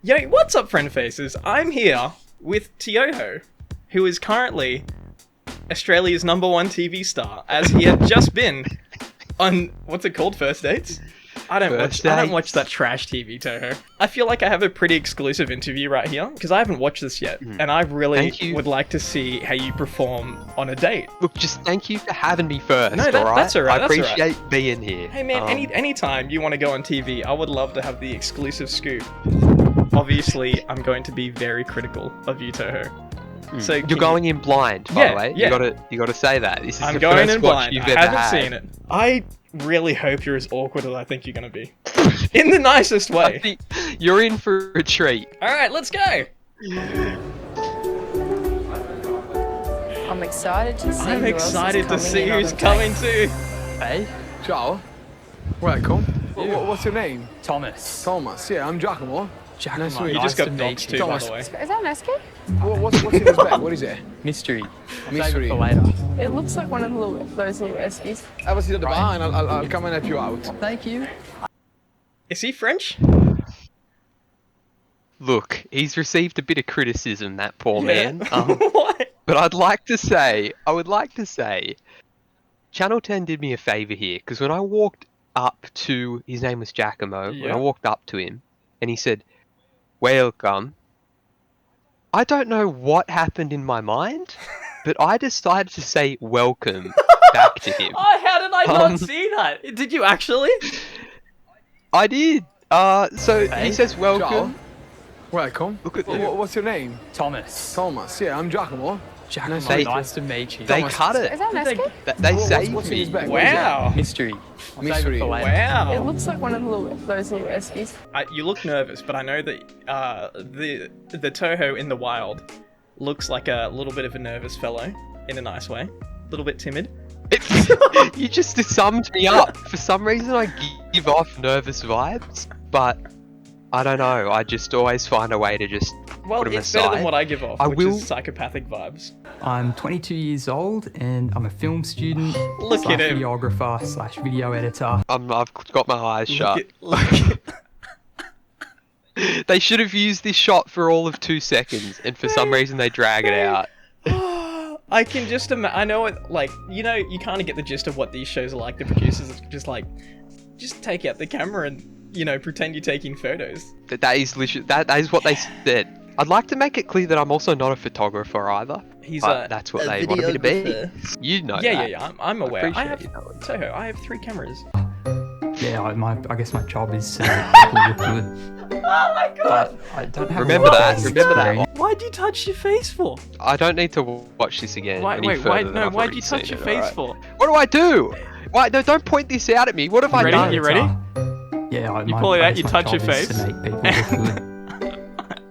Yo, what's up, friend faces? I'm here with Toho, who is currently Australia's #1 TV star, as he had just been on, what's it called, First Dates? I don't watch that trash TV, Toho. I feel like I have a pretty exclusive interview right here, because I haven't watched this yet, and I really would like to see how you perform on a date. Look, just thank you for having me first, No, alright? that's alright, I appreciate being here. Hey man, anytime you want to go on TV, I would love to have the exclusive scoop. Obviously, I'm going to be very critical of you, Toho. So you're going in blind, by the way. Yeah. You gotta say that. This is I'm the going first in watch blind. you've I ever haven't had. seen it. I really hope you're as awkward as I think you're gonna be. In the nicest I way. think you're in for a treat. Alright, let's go! I'm excited to see I'm excited to see who's coming too. Hey, Ciao. Welcome. What's your name? Thomas. Thomas. Yeah, I'm Giacomo. Giacomo. Nice to meet You you. just got meet doxed you. too, by Thomas. the way. Is that an escape? What's in his bag? What is it? Mystery. Mystery. Save it for later. It looks like one of those little eskies. Have a seat at the bar and I'll come and help you out. Thank you. Is he French? Look, he's received a bit of criticism, that poor Yeah. man. What? But I would like to say, Channel 10 did me a favour here, because when I walked up to, his name was Giacomo, when Yeah. I walked up to him, and he said, welcome, I don't know what happened in my mind, but I decided to say welcome back to him. Oh, how did I not see that? Did you actually? I did. So Hey, he says welcome. Ciao. Welcome. Look at What's your name? Thomas. Thomas. Yeah, I'm Giacomo. Giacomo, They- nice to meet you. They Thomas. cut Is it. that an escape? They saved What's in me. his bag? Wow. Mystery. Save it Mystery. for later. It Wow. looks like one of those little eskies. You look nervous, but I know that the Toho in the wild looks like a little bit of a nervous fellow, in a nice way. A little bit timid. You just summed me up. For some reason, I give off nervous vibes, but I don't know. I just always find a way to just Well, put them it's aside. better than what I give off, I which will- is psychopathic vibes. I'm 22 years old and I'm a film student, Look at him. videographer / video editor. I've got my eyes shut. Look at- They should have used this shot for all of 2 seconds, and for some reason they drag it out. I can just imagine. I know it. Like, you know, you kind of get the gist of what these shows are like. The producers are just like, just take out the camera and, you know, pretend you're taking photos. That is what they said. I'd like to make it clear that I'm also not a photographer either. He's But that's what they wanted me to be. You know Yeah, that. yeah. I'm aware. I appreciate have you knowing. Toho. I have 3 cameras. Yeah, I guess my job is to make people look good. Oh my god! But I don't have Remember a lot that, of remember that. experience. Why'd you touch your face for? I don't need to watch this again. any further than I've Why'd already you touch seen your it, face alright? for? What do I do? Why? No, don't point this out at me. What have I Ready? done? You ready? Yeah, You pull it out, you touch your job is face. to make people look good.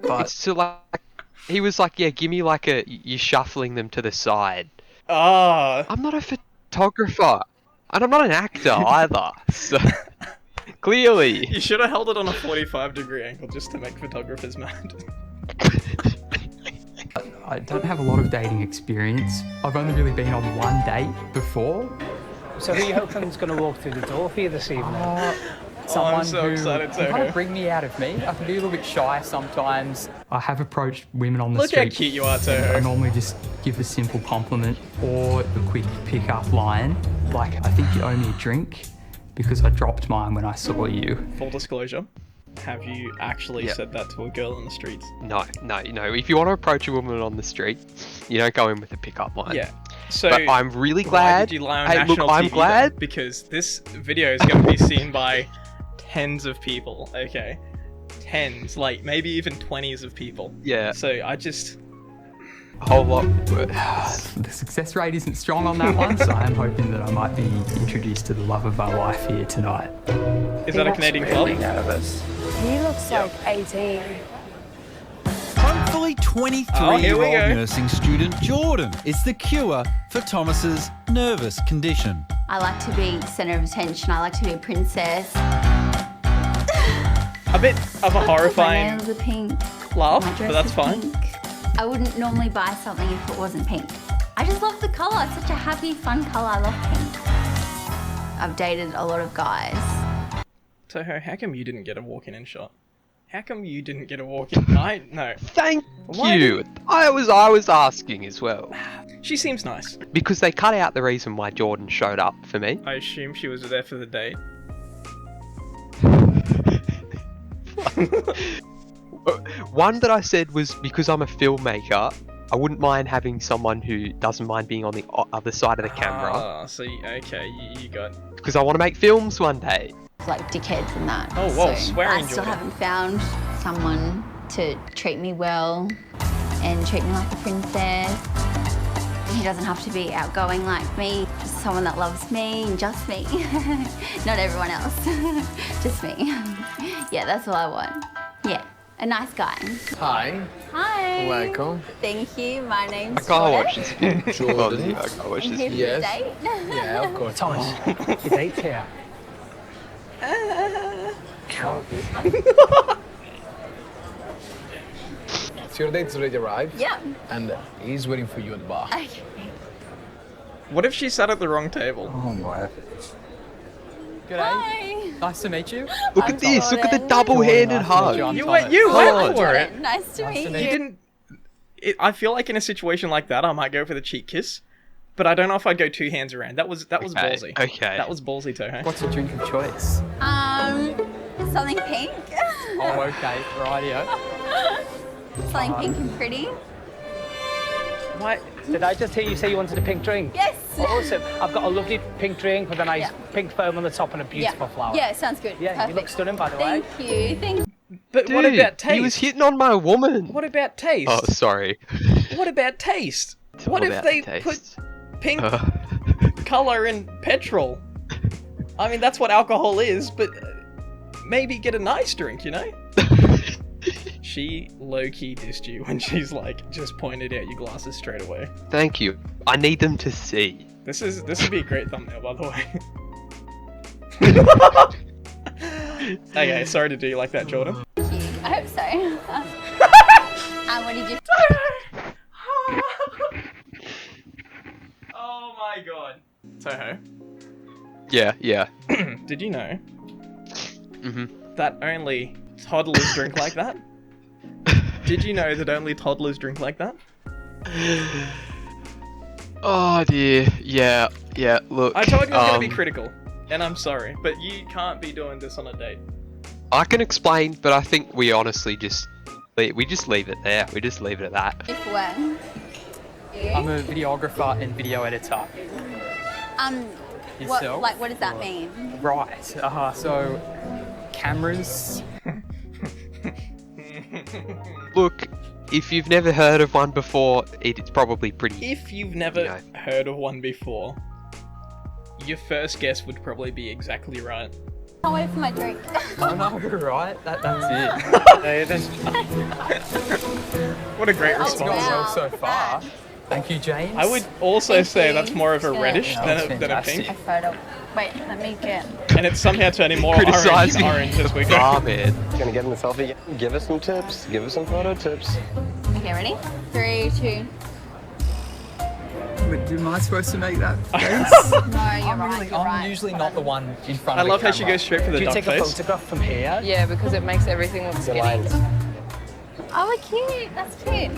But It's to like, he was like, yeah, give me like you're shuffling them to the side. Ah. I'm not a photographer, and I'm not an actor either. So clearly, You should have held it on a 45-degree angle just to make photographers mad. I don't have a lot of dating experience. I've only really been on one date before. So who are you hoping's going to walk through the door for you this evening? Someone so who excited, can kind Toho. of bring me out of me. I can be a little bit shy sometimes. I have approached women on the Look how street. cute you are, I Toho. normally just give a simple compliment or a quick pick-up line, like, I think you owe me a drink because I dropped mine when I saw you. Full disclosure. Have you actually Yeah. said that to a girl on the streets? no. If you want to approach a woman on the street, you don't go in with a pickup line. Yeah. So But I'm really why glad. did you lie on Hey, national look, I'm TV glad. then? Because this video is going to be seen by tens of people. Okay, tens, like maybe even 20s of people. Yeah, So I just a whole lot worse. The success rate isn't strong on that one, so I'm hoping that I might be introduced to the love of my life here tonight. is that a Canadian really club? nervous. He looks like 18. Hopefully Oh, here we 23-year-old go. nursing student Jordan is the cure for Thomas's nervous condition. I like to be centre of attention. I like to be a princess. A bit of a My horrifying nails are pink. laugh, My but dress that's is fine. pink. I wouldn't normally buy something if it wasn't pink. I just love the colour. It's such a happy, fun colour. I love pink. I've dated a lot of guys. So how come you didn't get a walking in shot? How come you didn't get a walk in? No. Thank Why you. I was asking as well. She seems nice. Because they cut out the reason why Jordan showed up for me. I assume she was there for the date. One that I said was because I'm a filmmaker, I wouldn't mind having someone who doesn't mind being on the other side of the camera. Ah, so okay, you got. Because I want to make films one day. Like dickheads and that. Oh, whoa, So swearing, I still Jordan. haven't found someone to treat me well and treat me like a princess. He doesn't have to be outgoing like me, just someone that loves me and just me. Not everyone else, just me. Yeah, that's all I want. Yeah, a nice guy. Hi. Hi. Welcome. Thank you, my name's I can't watch Jordan. this. Jordan. I can't watch I'm this. here for Yes. the date. Yeah, of course. Thomas, your date's here. So your date's already arrived. Yeah. And he's waiting for you at the bar. Okay. What if she sat at the wrong table? Oh my. G'day. Hi. Nice to meet you. Look at this. Look at the Jordan. double-handed Nice to meet you. hug. I'm You Thomas. went. You Come went on. for it. Jordan, nice to meet You you. didn't. I feel like in a situation like that, I might go for the cheek kiss, but I don't know if I'd go two hands around. That was Okay, ballsy. okay. That was ballsy, Toho. What's your drink of choice? Something pink. Oh, okay. Rightio. Something pink and pretty. Why? Did I just hear you say you wanted a pink drink? Yes. Awesome. I've got a lovely pink drink with a nice Yeah. pink foam on the top and a beautiful Yeah. flower. Yeah, sounds good. Yeah, Perfect. you look stunning, by the way. Thank you. Thank But Dude, what about taste? he was hitting on my woman. What about taste? Oh, sorry. What about taste? What if about they the put taste? pink Uh, color in petrol? I mean, that's what alcohol is, but maybe get a nice drink, you know? She low-key dissed you when she's like, just pointed out your glasses straight away. Thank you. I need them to see. This would be a great thumbnail, by the way. Okay, sorry to do you like that, Jordan. you. I hope so. What did you? Oh my god. Toho, Yeah. did you know Mhm. that only toddlers drink like that? Did you know that only toddlers drink like that? Oh dear. Yeah. Look. I told you I was gonna be critical, and I'm sorry, but you can't be doing this on a date. I can explain, but I think we honestly just leave it there. We just leave it at that. If when? I'm a videographer and video editor. What, Yourself? like, what does that mean? Right. So, cameras. Look, if you've never heard of one before, it's probably pretty. If you've never Yeah. heard of one before, your first guess would probably be exactly right. Can't wait for my drink. I know, right? That's it. What a great Oh, It's response. gone well wow. so far. Thank you, James. I would also Thank say you. that's more of a Yeah. reddish Yeah, than that's a fantastic. pink, A photo. Wait, let me get. and it's somehow turning more orange Criticizing and orange as we go. Ah, man. Gonna get in the selfie. Give us some tips. Give us some photo tips. Okay, ready? 3, 2. Am I supposed to make that face? No, you're right. You're I'm right. usually not the one in front I of the love how she camera. goes straight for the Do you duck take a face. photograph from here? Yeah, because it makes everything look skinny. Lines. Oh, we're cute. That's cute.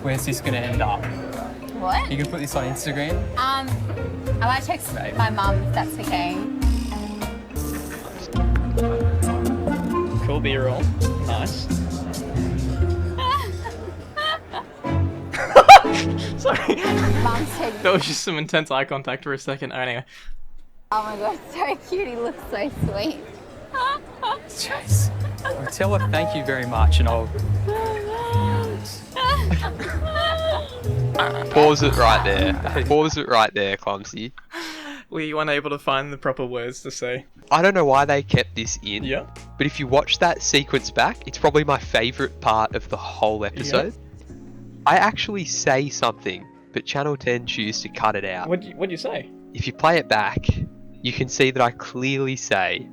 Where's this going to end up? What? You can put this on Instagram. I might text my mum if that's okay. Cool B-roll. Nice. Sorry. Mum said, That was just some intense eye contact for a second. Oh, anyway. oh my god, so cute. He looks so sweet. Jeez. I'll tell her thank you very much and I'll... Pause it right there. Pause it right there, Clumsy. We weren't able to find the proper words to say. I don't know why they kept this in. Yeah. But if you watch that sequence back, it's probably my favourite part of the whole episode. I actually say something, but Channel 10 choose to cut it out. What'd you say? If you play it back, you can see that I clearly say,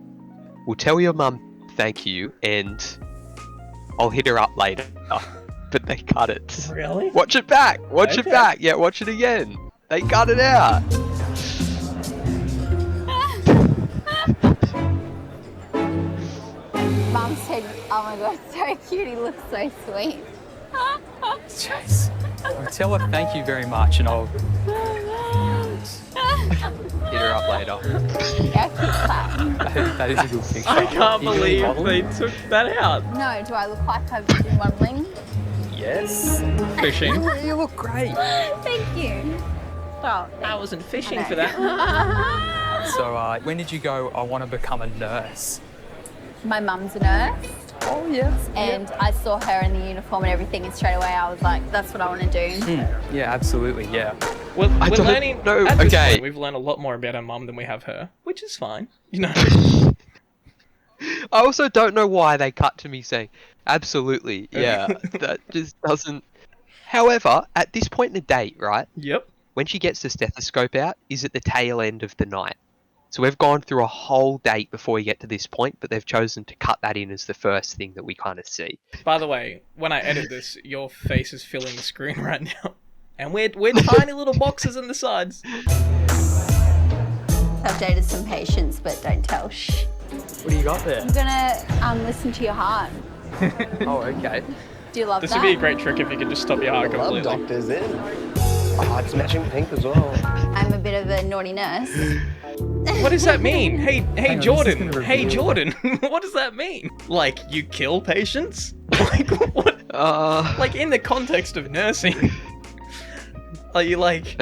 "We'll tell your mum thank you, and I'll hit her up later." But they cut it. Really? Watch it back. Watch it Okay. back. Yeah, watch it again. They cut it out. Mum said, my god, so cute. He looks so sweet. Jeez. I'll tell her thank you very much and I'll Hit her up later. Yeah, cute clap. that is a good picture. I can't You doing believe modelling? they took that out. No, do I look like I've been modelling? Yes. Fishing. You look great. Thank you. Oh, I wasn't fishing I know. for that. So when did you go, I want to become a nurse? My mum's a nurse. Oh, yes. And I saw her in the uniform and everything, and straight away I was like, that's what I want to do. Yeah, absolutely, yeah. Well, I we're don't learning. know. At this Okay. point, we've learned a lot more about our mum than we have her, which is fine. You know. I also don't know why they cut to me saying, absolutely, yeah. That just doesn't... However, at this point in the date, right, Yep. when she gets the stethoscope out, is at the tail end of the night. So we've gone through a whole date before we get to this point, but they've chosen to cut that in as the first thing that we kind of see. By the way, when I edit this, your face is filling the screen right now, and we're tiny little boxes in the sides. I've dated some patients, but don't tell. Shh. What do you got there? I'm gonna listen to your heart. Oh, okay. Do you love This that? would be a great trick if you could just stop your heart The love completely. doctor's in. Oh, it's matching pink as well. I'm a bit of a naughty nurse. What does that mean? Hey, Hang on, Jordan. this is gonna Hey, reveal- Jordan. What does that mean? Like, you kill patients? Like, what? Like, in the context of nursing. Are you like,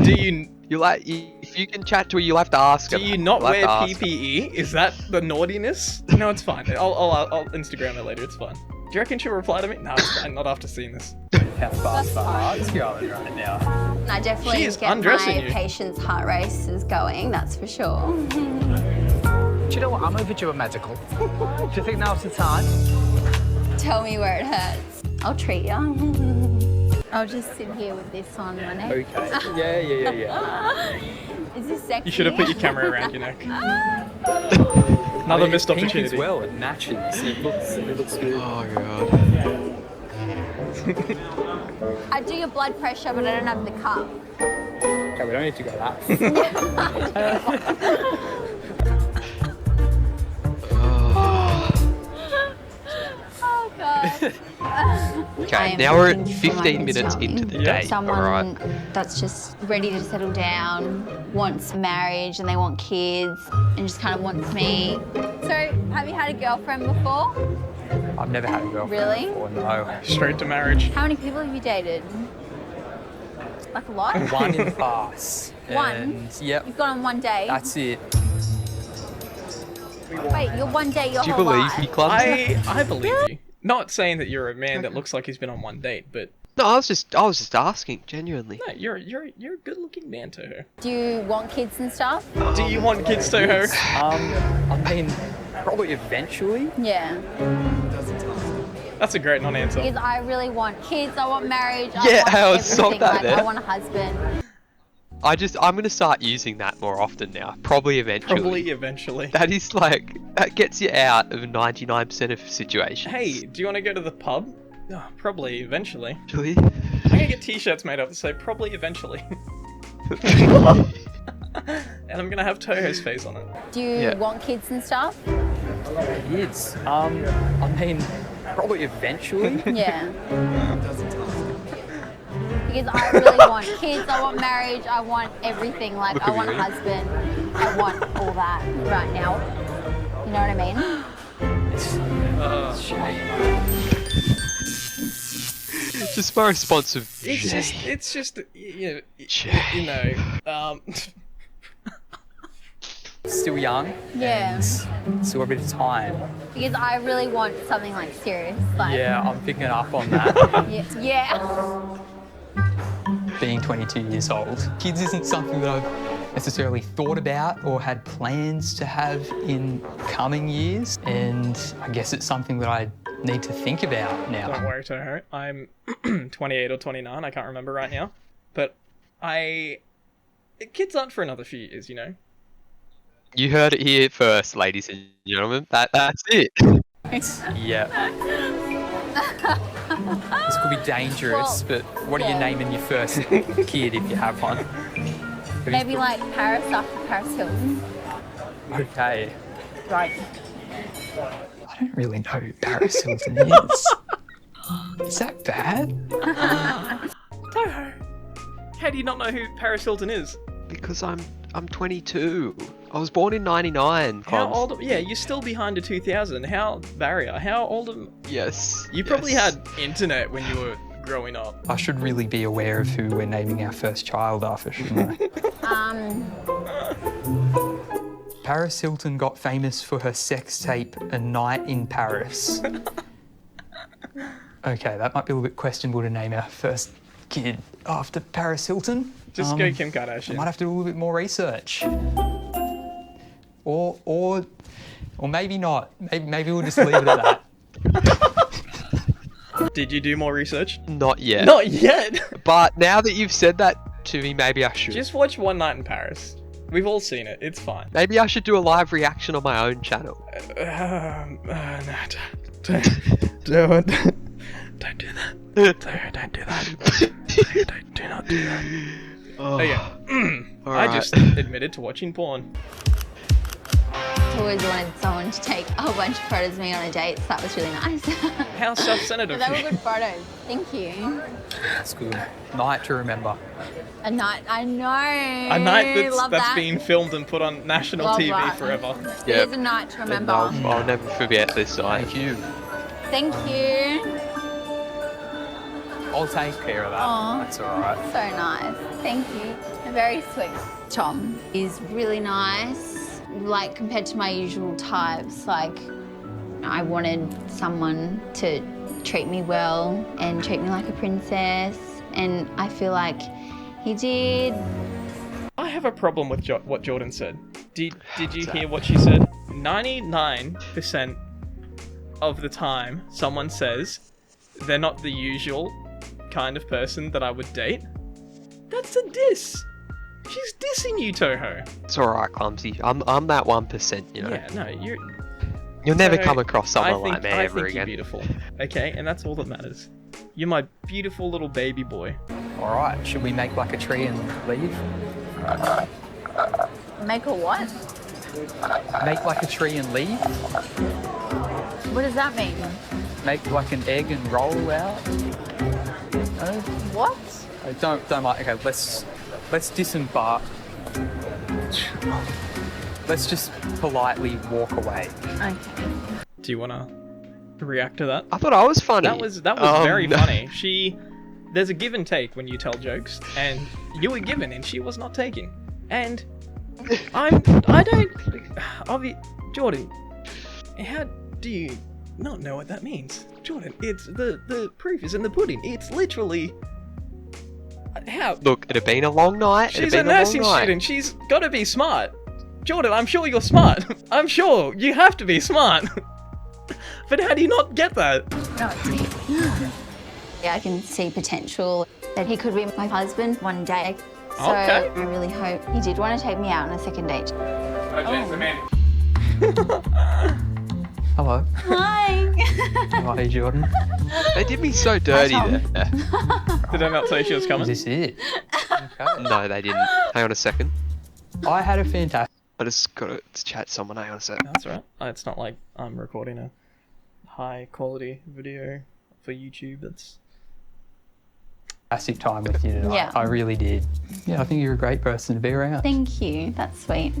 do you You like, if you can chat to her, you'll have to ask her. do you not You'll have wear to ask her. PPE? Is that the naughtiness? No, it's fine. I'll Instagram it later. It's fine. Do you reckon she'll reply to me? No, it's fine. Not after seeing this. How fast my heart's going right now. I definitely She is get undressing my you. patient's heart races going, that's for sure. Do you know what? I'm overdue a medical. Do you think now's the time? Tell me where it hurts. I'll treat you. I'll just sit here with this on my neck. Okay. Yeah. Is this sexy? You should have put your camera around your neck. Another missed Pink opportunity. as well, it matches. It looks good. Oh, God. I do your blood pressure, but I don't have the cup. Okay, we don't need to go that. Oh god. I Okay, am now we're at looking for my 15 minutes Prince into the Charming. date. Someone Alright. that's just ready to settle down, wants marriage, and they want kids, and just kind of wants me. So, have you had a girlfriend before? I've never had a girlfriend Really? before, no. Straight to marriage. How many people have you dated? Like a lot? One in the past. One? And, yep, You've gone on one date? that's it. Wait, you're one date your Do you whole believe life? me, Clumsy? I believe you. Not saying that you're a man that looks like he's been on one date, but No, I was just asking, genuinely. no, you're a good-looking man, Toho. Do you want kids and stuff? Do you want kids, Toho? I mean, probably eventually. Yeah. That's a great non-answer. Because I really want kids, I want marriage, Yeah, I I want was stop everything. that Like, there. I want a husband. I'm gonna start using that more often now. Probably eventually. Probably eventually. That is like, that gets you out of 99% of situations. Hey, do you want to go to the pub? Oh, probably eventually. Actually. I'm gonna get t-shirts made up that say probably eventually. And I'm gonna have Toho's face on it. Do you Yeah. want kids and stuff? Kids. I mean, probably eventually. Yeah. Because I really want kids, I want marriage, I want everything. Like, Look I at want a me. husband, I want all that right now. You know what I mean? Just my response of It's just, you Jay. know, Still young. Yeah. And still a bit of time. Because I really want something like serious. Like, Yeah, I'm picking up on that. Yeah. Being 22 years old, kids isn't something that I've necessarily thought about or had plans to have in coming years, and I guess it's something that I need to think about now. don't worry, Toho. I'm 28 or 29, I can't remember right now. But kids aren't for another few years, you know? You heard it here first, ladies and gentlemen. That's it. Yeah. This could be dangerous, but what are you yeah. naming your first kid if you have one? Maybe like Paris after Paris Hilton. Okay. Right. I I don't really know who Paris Hilton is. Is that bad? Toho, how do you not know who Paris Hilton is? Because I'm 22. I was born in 99. How Cloms. old? Yeah, you're still behind a 2000. How barrier? How old? Yes. You probably yes. had internet when you were growing up. I should really be aware of who we're naming our first child after, shouldn't I? Paris Hilton got famous for her sex tape A Night in Paris. Okay, that might be a little bit questionable to name our first kid after Paris Hilton. Just go Kim I Kardashian. might have to do a little bit more research. Or maybe not. Maybe we'll just leave it at that. Did you do more research? Not yet. Not yet. But now that you've said that to me, maybe I should. Just watch One Night in Paris. We've all seen it. It's fine. Maybe I should do a live reaction on my own channel. No, don't do that. Don't do that. Do not do that. Oh, Okay. alright. I just admitted to watching porn. I always wanted someone to take a whole bunch of photos of me on a date, so that was really nice. How self-centered of They were you. good photos. Thank you. That's good. Night to remember. A night, I know. A night Love that's that. being filmed and put on national Love TV that. forever. It is a night to remember. I'll never forget this night. Thank you. Thank you. I'll take care of that. Aw. That's all right. So nice. Thank you. Very sweet. Tom is really nice. Like, compared to my usual types, like, I wanted someone to treat me well and treat me like a princess, and I feel like he did. I have a problem with what Jordan said. Did you hear what she said? 99% of the time someone says they're not the usual kind of person that I would date. That's a diss. She's dissing you, Toho. It's alright, Clumsy. I'm that 1%, you know. Yeah, no, You'll never So, come across someone like me I ever think again. you're beautiful, okay? And that's all that matters. You're my beautiful little baby boy. All right, should we make like a tree and leave? Make a what? Make like a tree and leave? What does that mean? Make like an egg and roll out? No? What? Oh, don't like. Okay, let's disembark. Let's just politely walk away. Okay. Do you want to react to that? I thought I was funny. That was very funny. There's a give and take when you tell jokes, and you were given and she was not taking. And Jordan, how do you not know what that means? Jordan, it's the proof is in the pudding. It's literally how. Look, it had been a long night. She's a nursing student. She's got to be smart. Jordan, I'm sure you're smart. I'm sure you have to be smart. But how do you not get that? No, it's me. Yeah, I can see potential that he could be my husband one day. So Okay. I really hope he did want to take me out on a second date. Hello. Hi. How are you, Jordan? They did me so dirty Tom. there. Did I not say she was Is coming? this it? Okay. No, they didn't. Hang on a second. I had a fantastic. I just got to chat to someone. Hang on a second. That's all right. It's not like I'm recording a high quality video for YouTube. That's fantastic time with you tonight. Yeah. I really did. Yeah, I think you're a great person to be around. Thank you. That's sweet.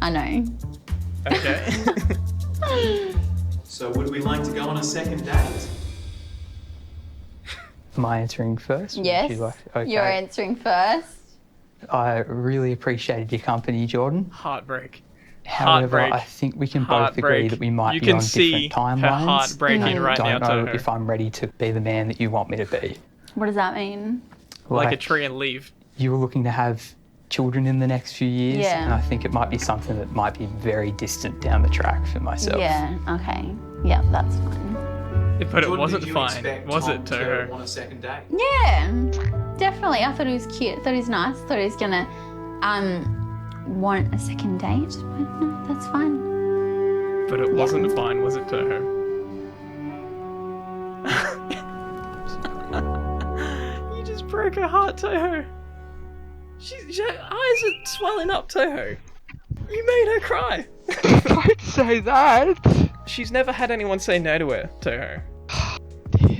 I know. okay. So would we like to go on a second date? Am I answering first? Yes. Would you like- Okay. You're answering first. I really appreciated your company, Jordan. Heartbreak. However, Heartbreak. I think we can both agree Heartbreak. that we might You be can on see different her timelines. heart breaking right Don't now, know Toho. if I'm ready to be the man that you want me to be. What does that mean? Like a tree and leave. You were looking to have children in the next few years, Yeah. and I think it might be something that might be very distant down the track for myself. Yeah, okay. Yeah, that's fine. But it Jordan, wasn't did you fine, expect was Tom it, to Toho? want a second date? Yeah, definitely. I thought he was cute. I thought he was nice. I thought he was gonna want a second date. But no, that's fine. But it wasn't fine, was it, Toho? You just broke her heart, Toho. Her eyes are swelling up, Toho. You made her cry. Don't say that. She's never had anyone say no to her, Toho.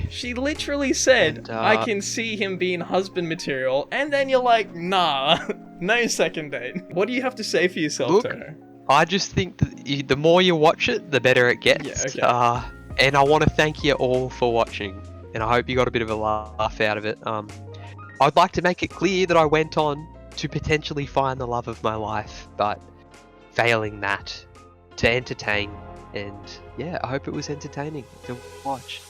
She literally said, And, I can see him being husband material, and then you're like, nah, no second date. What do you have to say for yourself, Look, Toho? I just think that the more you watch it, the better it gets. Yeah, okay. And I want to thank you all for watching, and I hope you got a bit of a laugh out of it. I'd like to make it clear that I went on to potentially find the love of my life, but failing that, to entertain. And yeah, I hope it was entertaining to watch.